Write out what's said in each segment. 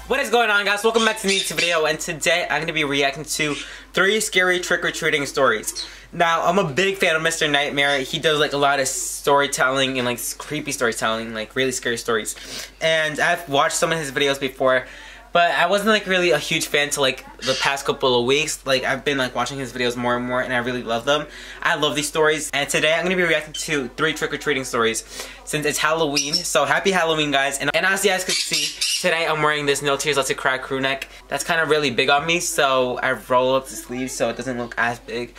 What is going on, guys? Welcome back to the YouTube video, and today I'm going to be reacting to 3 scary trick-or-treating stories. Now, I'm a big fan of Mr. Nightmare. He does like a lot of storytelling and like creepy storytelling, like really scary stories. And I've watched some of his videos before, but I wasn't like really a huge fan till like the past couple of weeks. Like I've been like watching his videos more and more, and I really love them. I love these stories, and today I'm gonna be reacting to 3 trick-or-treating stories since it's Halloween. So happy Halloween, guys! And as you guys can see, today I'm wearing this No Tears Left to Cry crew neck. That's kind of really big on me, so I roll up the sleeves so it doesn't look as big.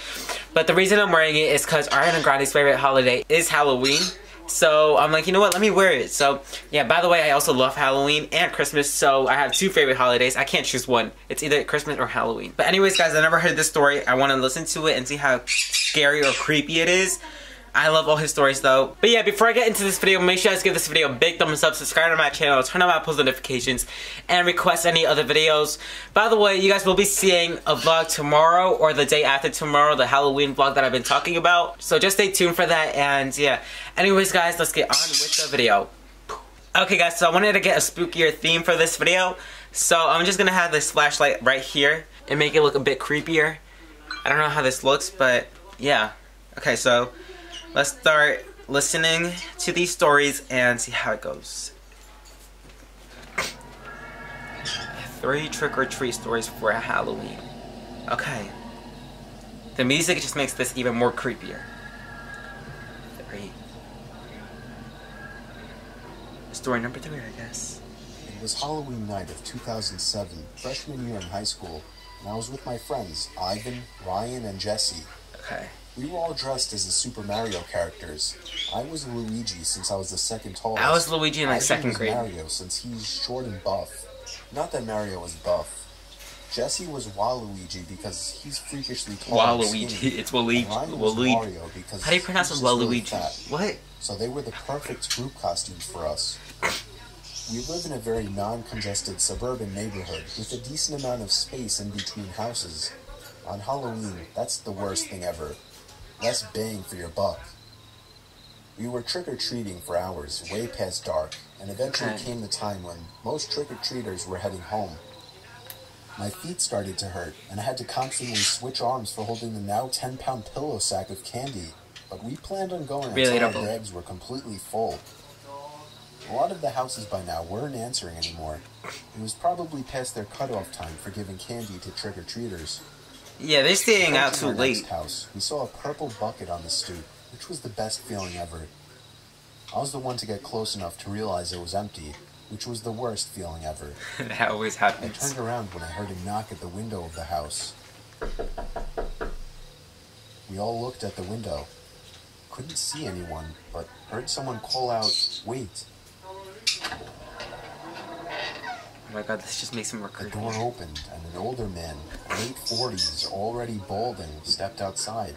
But the reason I'm wearing it is because Ariana Grande's favorite holiday is Halloween. So I'm like, you know what, let me wear it. So yeah, by the way, I also love Halloween and Christmas, so I have 2 favorite holidays. I can't choose one. It's either Christmas or Halloween. But anyways, guys, I never heard this story. I want to listen to it and see how scary or creepy it is. I love all his stories though. But yeah, before I get into this video, make sure you guys give this video a big thumbs up, subscribe to my channel, turn on my post notifications, and request any other videos. By the way, you guys will be seeing a vlog tomorrow or the day after tomorrow, the Halloween vlog that I've been talking about. So just stay tuned for that, and yeah. Anyways, guys, let's get on with the video. Okay, guys, so I wanted to get a spookier theme for this video. So I'm just gonna have this flashlight right here and make it look a bit creepier. I don't know how this looks, but yeah. Okay, so let's start listening to these stories and see how it goes. 3 trick-or-treat stories for Halloween. Okay. The music just makes this even more creepier. 3. Story number 3, I guess. It was Halloween night of 2007, freshman year in high school, and I was with my friends, Ivan, Ryan, and Jesse. Okay. We were all dressed as the Super Mario characters. I was Luigi since I was the second tallest. I was Luigi in like Ivan 2nd grade. Mario since he's short and buff. Not that Mario was buff. Jesse was Waluigi because he's freakishly tall. Waluigi. It's Waluigi. Ryan was Mario because how do you pronounce it? Waluigi. Really what? So they were the perfect group costumes for us. We live in a very non-congested suburban neighborhood with a decent amount of space in between houses. On Halloween, that's the worst thing ever. Less bang for your buck. We were trick-or-treating for hours, way past dark, and eventually came the time when most trick-or-treaters were heading home. My feet started to hurt, and I had to constantly switch arms for holding the now 10-pound pillow sack of candy, but we planned on going until our bags were completely full. A lot of the houses by now weren't answering anymore. It was probably past their cutoff time for giving candy to trick-or-treaters. Yeah, they're staying out too late. House, we saw a purple bucket on the stoop, which was the best feeling ever. I was the one to get close enough to realize it was empty, which was the worst feeling ever. That always happens. I turned around when I heard a knock at the window of the house. We all looked at the window. Couldn't see anyone, but heard someone call out, "Wait." Oh my god, this just makes him more creepy. The door opened, and an older man, late 40s, already balding, stepped outside.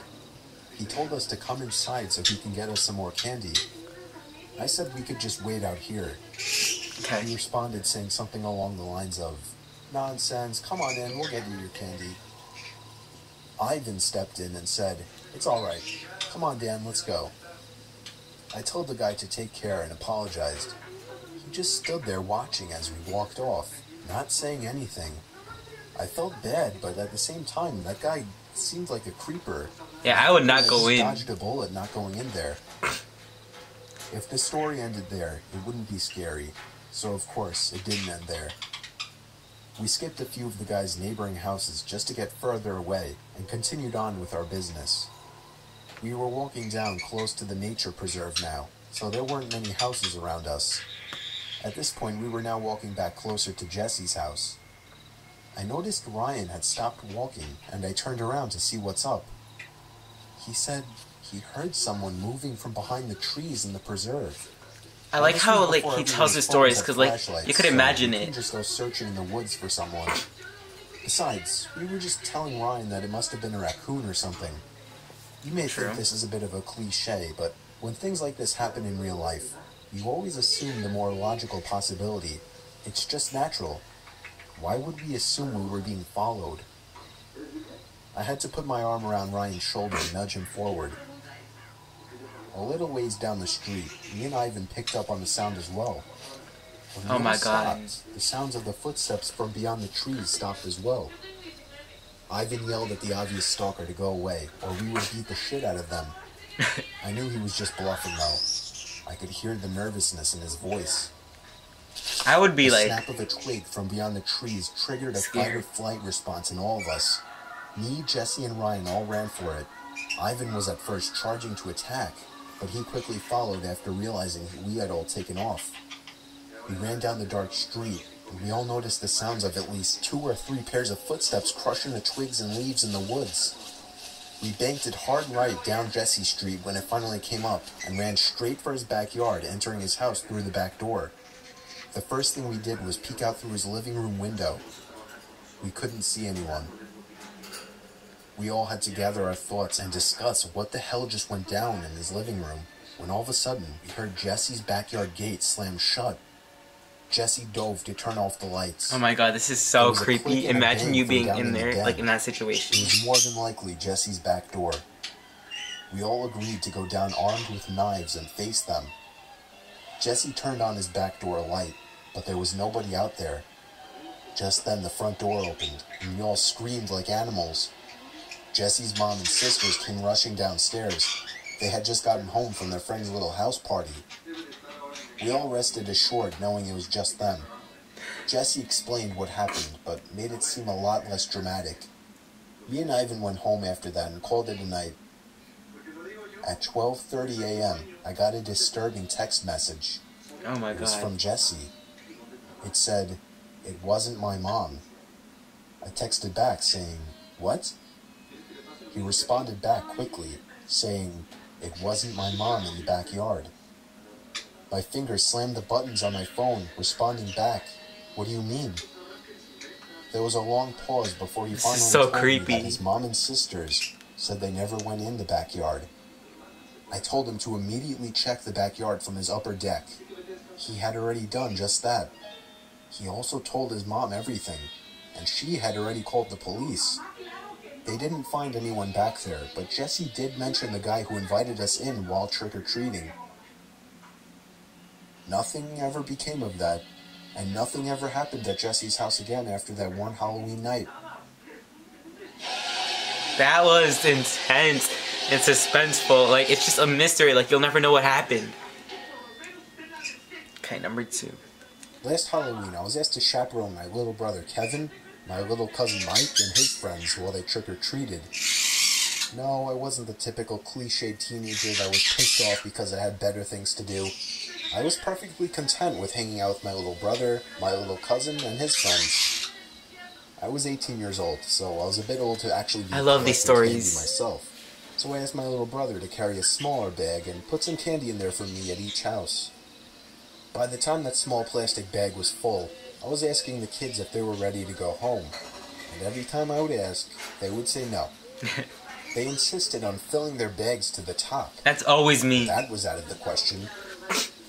He told us to come inside so he can get us some more candy. I said we could just wait out here. Okay. He responded saying something along the lines of, "Nonsense, come on in, we'll get you your candy." Ivan stepped in and said, "It's alright. Come on, Dan, let's go." I told the guy to take care and apologized. He just stood there watching as we walked off, not saying anything. I felt bad, but at the same time, that guy seemed like a creeper. Yeah, I would not go in. I dodged a bullet not going in there. If the story ended there, it wouldn't be scary. So of course, it didn't end there. We skipped a few of the guy's neighboring houses just to get further away and continued on with our business. We were walking down close to the nature preserve now, so there weren't many houses around us. At this point, we were now walking back closer to Jesse's house. I noticed Ryan had stopped walking, and I turned around to see what's up. He said he heard someone moving from behind the trees in the preserve. I like how like he tells his stories, because like you could imagine it. You can just go searching in the woods for someone. Besides, we were just telling Ryan that it must have been a raccoon or something. You may think this is a bit of a cliche, but when things like this happen in real life, you always assume the more logical possibility. It's just natural. Why would we assume we were being followed? I had to put my arm around Ryan's shoulder and nudge him forward. A little ways down the street, me and Ivan picked up on the sound as well. When Oh we my all God. stopped, the sounds of the footsteps from beyond the trees stopped as well. Ivan yelled at the obvious stalker to go away, or we would beat the shit out of them. I knew he was just bluffing though. I could hear the nervousness in his voice. I would be The like snap of a twig from beyond the trees triggered a fight or scared. flight response in all of us. Me, Jesse, and Ryan all ran for it. Ivan was at first charging to attack, but he quickly followed after realizing we had all taken off. We ran down the dark street, and we all noticed the sounds of at least 2 or 3 pairs of footsteps crushing the twigs and leaves in the woods. We banked it hard right down Jesse Street when it finally came up, and ran straight for his backyard, entering his house through the back door. The first thing we did was peek out through his living room window. We couldn't see anyone. We all had to gather our thoughts and discuss what the hell just went down in his living room, when all of a sudden we heard Jesse's backyard gate slam shut. Jesse dove to turn off the lights. Oh my God, this is There so was a click creepy. and a Imagine bang you from being down in the there, den. like in that It situation. was more than likely Jesse's back door. We all agreed to go down armed with knives and face them. Jesse turned on his back door light, but there was nobody out there. Just then the front door opened, and we all screamed like animals. Jesse's mom and sisters came rushing downstairs. They had just gotten home from their friend's little house party. We all rested assured knowing it was just them. Jesse explained what happened, but made it seem a lot less dramatic. Me and Ivan went home after that and called it a night. At 12:30 a.m., I got a disturbing text message. Oh my It was God. from Jesse. It said, "It wasn't my mom." I texted back saying, "What?" He responded back quickly, saying, "It wasn't my mom in the backyard." My fingers slammed the buttons on my phone, responding back, "What do you mean?" There was a long pause before he This finally is so told me creepy. that his mom and sisters said they never went in the backyard. I told him to immediately check the backyard from his upper deck. He had already done just that. He also told his mom everything, and she had already called the police. They didn't find anyone back there, but Jesse did mention the guy who invited us in while trick-or-treating. Nothing ever became of that, and nothing ever happened at Jesse's house again after that one Halloween night. That was intense and suspenseful. Like, it's just a mystery. Like, you'll never know what happened. Okay, number 2. Last Halloween, I was asked to chaperone my little brother Kevin, my little cousin Mike, and his friends while they trick-or-treated. No, I wasn't the typical cliched teenager that was pissed off because I had better things to do. I was perfectly content with hanging out with my little brother, my little cousin, and his friends. I was 18 years old, so I was a bit old to actually be I love these collecting candy stories. myself. So I asked my little brother to carry a smaller bag and put some candy in there for me at each house. By the time that small plastic bag was full, I was asking the kids if they were ready to go home. And every time I would ask, they would say no. They insisted on filling their bags to the top. That's always me. That was out of the question.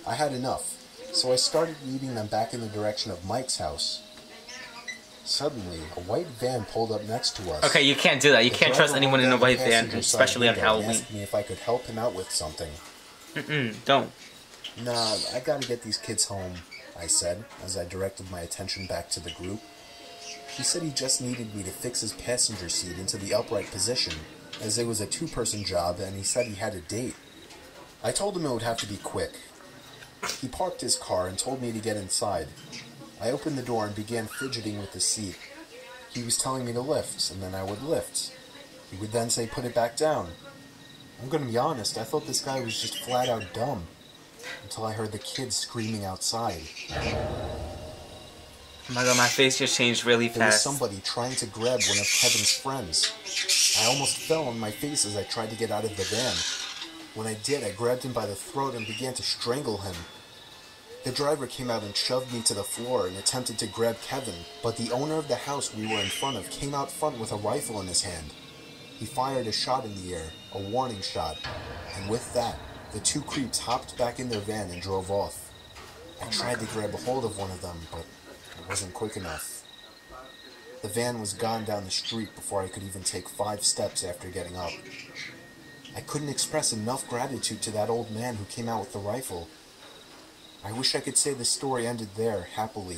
I had enough, so I started leading them back in the direction of Mike's house. Suddenly, a white van pulled up next to us. Okay, you can't do that. You The can't trust driver anyone in a rolled down white the van, passenger side especially on window and Halloween. asked me if I could help him out with something. Don't. Nah, I gotta get these kids home, I said, as I directed my attention back to the group. He said he just needed me to fix his passenger seat into the upright position, as it was a 2-person job, and he said he had a date. I told him it would have to be quick. He parked his car and told me to get inside. I opened the door and began fidgeting with the seat. He was telling me to lift, and then I would lift. He would then say, "Put it back down." I'm gonna be honest, I thought this guy was just flat out dumb, until I heard the kids screaming outside. Oh my God, my face just changed really There was fast. somebody trying to grab one of Kevin's friends. I almost fell on my face as I tried to get out of the van. When I did, I grabbed him by the throat and began to strangle him. The driver came out and shoved me to the floor and attempted to grab Kevin, but the owner of the house we were in front of came out front with a rifle in his hand. He fired a shot in the air, a warning shot, and with that, the 2 creeps hopped back in their van and drove off. I tried to grab a hold of one of them, but it wasn't quick enough. The van was gone down the street before I could even take 5 steps after getting up. I couldn't express enough gratitude to that old man who came out with the rifle. I wish I could say the story ended there, happily.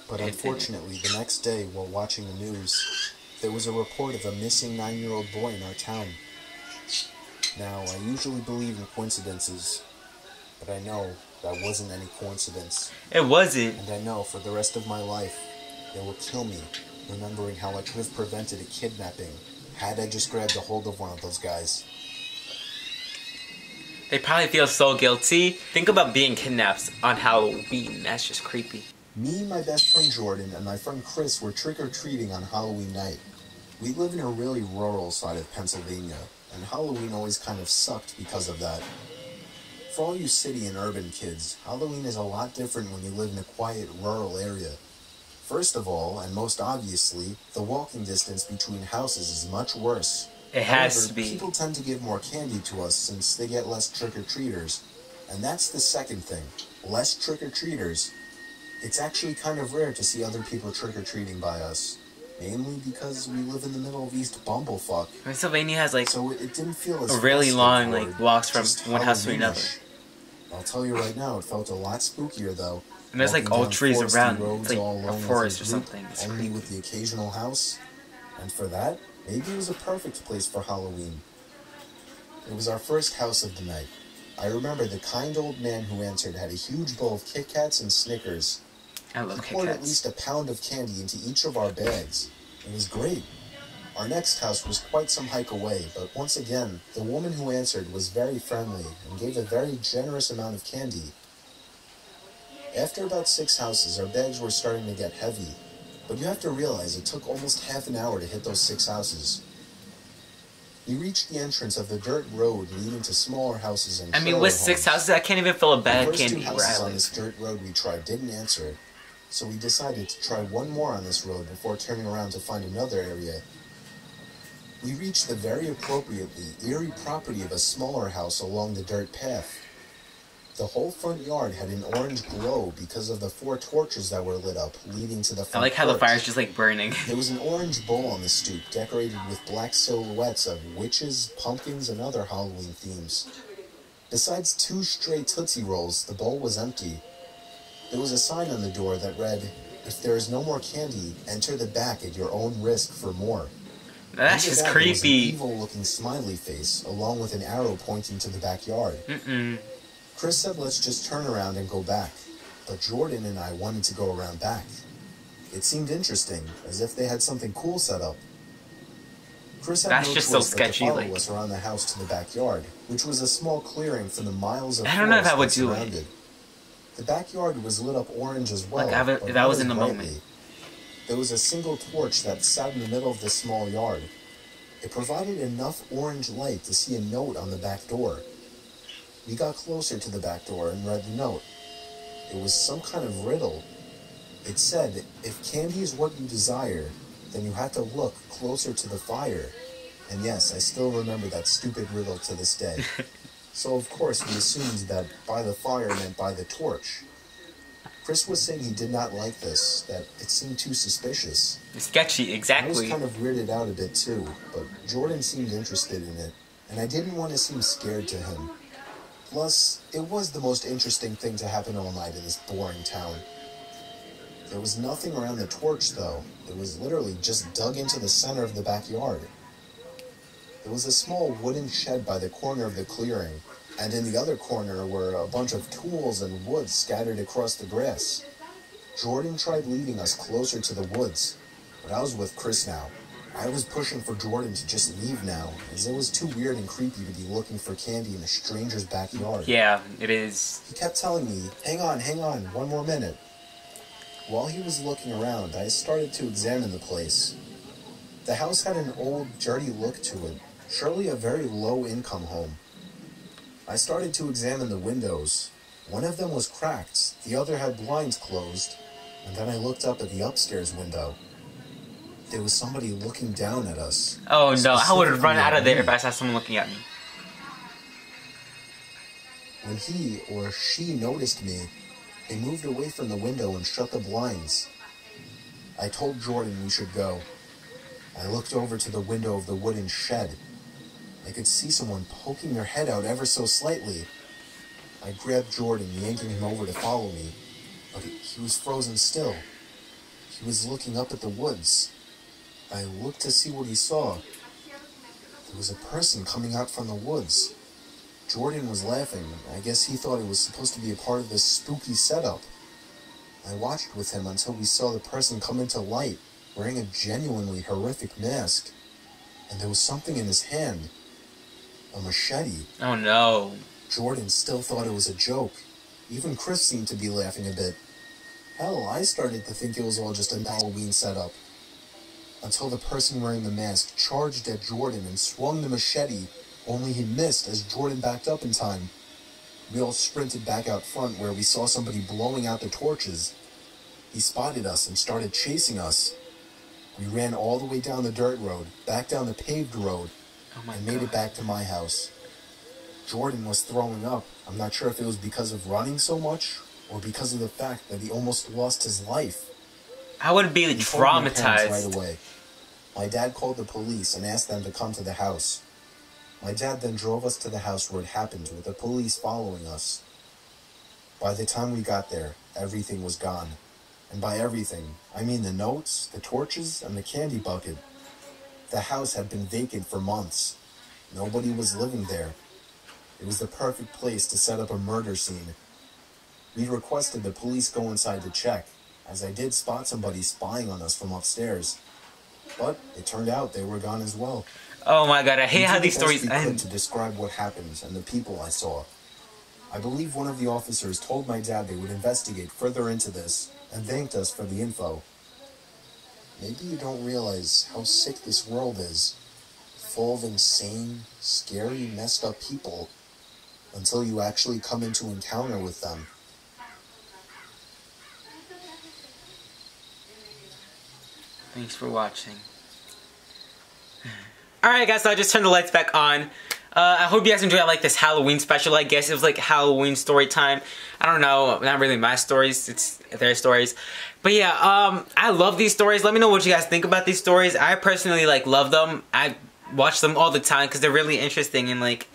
But unfortunately, the next day, while watching the news, there was a report of a missing 9-year-old boy in our town. Now, I usually believe in coincidences, but I know that wasn't any coincidence. It wasn't. And I know for the rest of my life, they will kill me, remembering how I could have prevented a kidnapping had I just grabbed a hold of one of those guys. They probably feel so guilty. Think about being kidnapped on Halloween. That's just creepy. Me, my best friend Jordan, and my friend Chris were trick-or-treating on Halloween night. We live in a really rural side of Pennsylvania, and Halloween always kind of sucked because of that. For all you city and urban kids, Halloween is a lot different when you live in a quiet, rural area. First of all, and most obviously, the walking distance between houses is much worse. It has However, to be. people tend to give more candy to us since they get less trick-or-treaters. And that's the second thing. Less trick-or-treaters. It's actually kind of rare to see other people trick-or-treating by us. Mainly because we live in the middle of East Bumblefuck. Pennsylvania has like So it didn't feel as a really festive long or like walks from just one house to another. Halloweenish. I'll tell you right now, it felt a lot spookier though. And there's like Walking old down trees foresty around. roads It's like all a alone with forest or a group, something. It's only creepy. with the occasional house. And for that, maybe it was a perfect place for Halloween. It was our first house of the night. I remember the kind old man who answered had a huge bowl of Kit Kats and Snickers. I love He Kit poured at Kats. least a pound of candy into each of our bags. It was great. Our next house was quite some hike away, but once again, the woman who answered was very friendly and gave a very generous amount of candy. After about 6 houses, our bags were starting to get heavy, but you have to realize it took almost half an hour to hit those 6 houses. We reached the entrance of the dirt road leading to smaller houses and I mean, trailer with 6 homes. houses, I can't even fill a The bag of first 2 candy where houses I on this live. dirt road we tried didn't answer, so we decided to try one more on this road before turning around to find another area. We reached the very appropriately eerie property of a smaller house along the dirt path. The whole front yard had an orange glow because of the 4 torches that were lit up leading to the I front like how the porch. fire's just like burning. There was an orange bowl on the stoop decorated with black silhouettes of witches, pumpkins, and other Halloween themes. Besides 2 stray Tootsie Rolls, the bowl was empty. There was a sign on the door that read, "If there is no more candy, enter the back at your own risk for more." That's Under just that, there was an creepy. evil-looking smiley face, along with an arrow pointing to the backyard. Chris said let's just turn around and go back, but Jordan and I wanted to go around back. It seemed interesting, as if they had something cool set up. Chris had That's no just so choice but to sketchy, follow like- us around the house to the backyard, which was a small clearing from the miles of I don't know if forest I would that do it. surrounded. The backyard was lit up orange as well. Like, if but I not was as in the brightly. moment. There was a single torch that sat in the middle of the small yard. It provided enough orange light to see a note on the back door. We got closer to the back door and read the note. It was some kind of riddle. It said, if candy is what you desire, then you have to look closer to the fire. And yes, I still remember that stupid riddle to this day. So of course we assumed that by the fire meant by the torch. Chris was saying he did not like this, that it seemed too suspicious. Sketchy, I was exactly. kind of weirded out a bit too, but Jordan seemed interested in it, and I didn't want to seem scared to him. Plus, it was the most interesting thing to happen all night in this boring town. There was nothing around the torch though. It was literally just dug into the center of the backyard. There was a small wooden shed by the corner of the clearing, and in the other corner were a bunch of tools and wood scattered across the grass. Jordan tried leading us closer to the woods, but I was with Chris now. I was pushing for Jordan to just leave now, as it was too weird and creepy to be looking for candy in a stranger's backyard. Yeah, it is. He kept telling me, hang on, one more minute. While he was looking around, I started to examine the place. The house had an old, dirty look to it, surely a very low-income home. I started to examine the windows. One of them was cracked, the other had blinds closed, and then I looked up at the upstairs window. There was somebody looking down at us. Oh no, I would have run Specifically out of there at if me. I saw someone looking at me. When he or she noticed me, they moved away from the window and shut the blinds. I told Jordan we should go. I looked over to the window of the wooden shed. I could see someone poking their head out ever so slightly. I grabbed Jordan, yanking him over to follow me, but he was frozen still. He was looking up at the woods. I looked to see what he saw. There was a person coming out from the woods. Jordan was laughing. I guess he thought it was supposed to be a part of this spooky setup. I watched with him until we saw the person come into light, wearing a genuinely horrific mask. And there was something in his hand. A machete. Oh no. Jordan still thought it was a joke. Even Chris seemed to be laughing a bit. Hell, I started to think it was all just a Halloween setup. Until the person wearing the mask charged at Jordan and swung the machete, only he missed as Jordan backed up in time. We all sprinted back out front where we saw somebody blowing out the torches. He spotted us and started chasing us. We ran all the way down the dirt road, back down the paved road, and made it back to my house. Jordan was throwing up. I'm not sure if it was because of running so much or because of the fact that he almost lost his life. I would be traumatized. Right away. My dad called the police and asked them to come to the house. My dad then drove us to the house where it happened with the police following us. By the time we got there, everything was gone. And by everything, I mean the notes, the torches, and the candy bucket. The house had been vacant for months. Nobody was living there. It was the perfect place to set up a murder scene. We requested the police go inside to check, as I did spot somebody spying on us from upstairs. But it turned out they were gone as well. Oh my god, I hate how these stories end. To describe what happened and the people I saw. I believe one of the officers told my dad they would investigate further into this and thanked us for the info. Maybe you don't realize how sick this world is, full of insane, scary, messed up people, until you actually come into encounter with them. Thanks for watching. Alright guys, so I just turned the lights back on. I hope you guys enjoyed like this Halloween special. I guess it was like Halloween story time. I don't know, not really my stories, it's their stories. But yeah, I love these stories. Let me know what you guys think about these stories. I personally like love them. I watch them all the time because they're really interesting, and like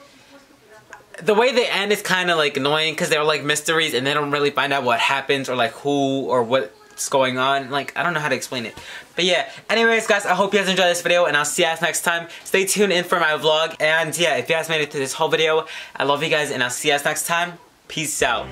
the way they end is kind of like annoying because they're like mysteries and they don't really find out what happens or like who or what's going on. Like, I don't know how to explain it. But yeah, anyways guys, I hope you guys enjoyed this video and I'll see you guys next time. Stay tuned in for my vlog, and yeah, if you guys made it to this whole video, I love you guys and I'll see you guys next time. Peace out.